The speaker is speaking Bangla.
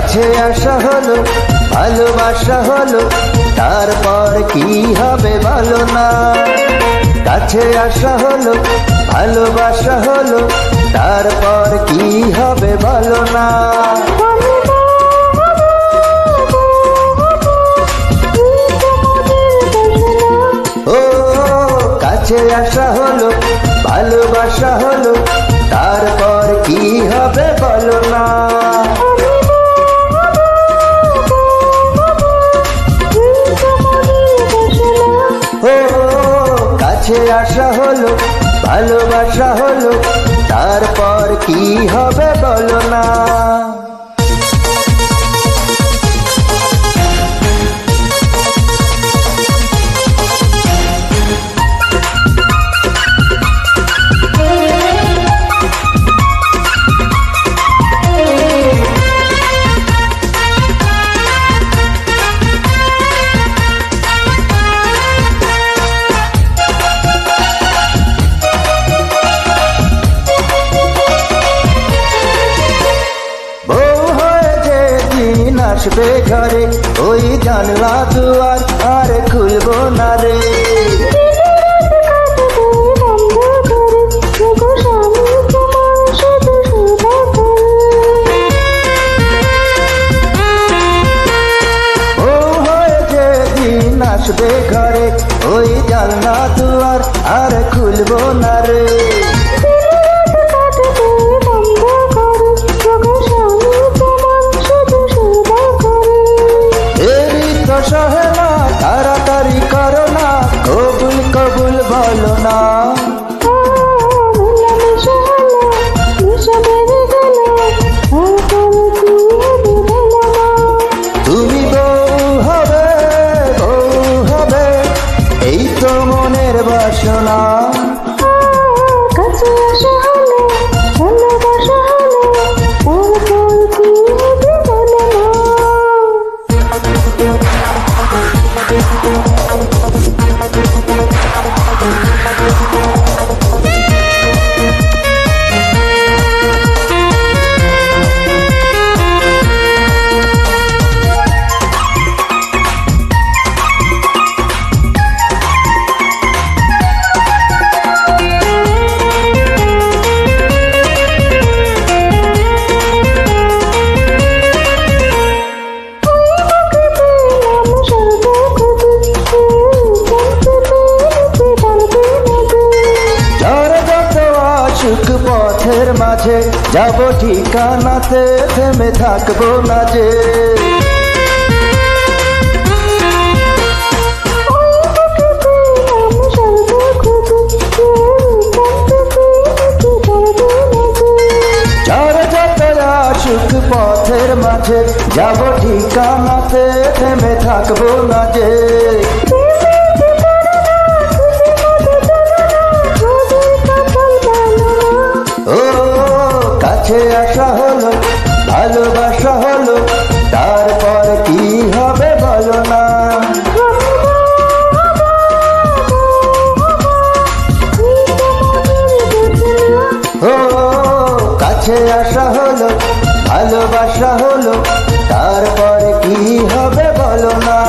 কাছে আসা হলো, ভালোবাসা হলো, তারপর কি হবে বলো না। কাছে আসা হলো, ভালোবাসা হলো, তারপর কি হবে বলো না। ও কাছে আসা হলো, ভালোবাসা হলো, তারপর কি হবে বলো না। ও কাছে আসা হলো, ভালোবাসা হলো, তারপর কি হবে বলো না। আসবে ঘরে ওই জানলা দুয়ার আর খুলবো না রে। ও হয়ে যেদিন আসবে ঘরে ওই জানলা দুয়ার আর খুলবো না রে। তাড়াতাড়ি করো না, কবুল কবুল বলো না। তুমি বউ হবে, এই তো মনের বাসনা। পথের মাঝে যাব ঠিকানাতে থেমে থাকবো না যে। ঝড় যত আসুক পথের মাঝে যাব ঠিকানাতে থেমে থাকবো না যে। কাছে আসা হলো, ভালোবাসা হলো, তারপর কি হবে বলো না। ও কাছে আসা হলো, ভালোবাসা হলো, তারপর কি হবে বলো না।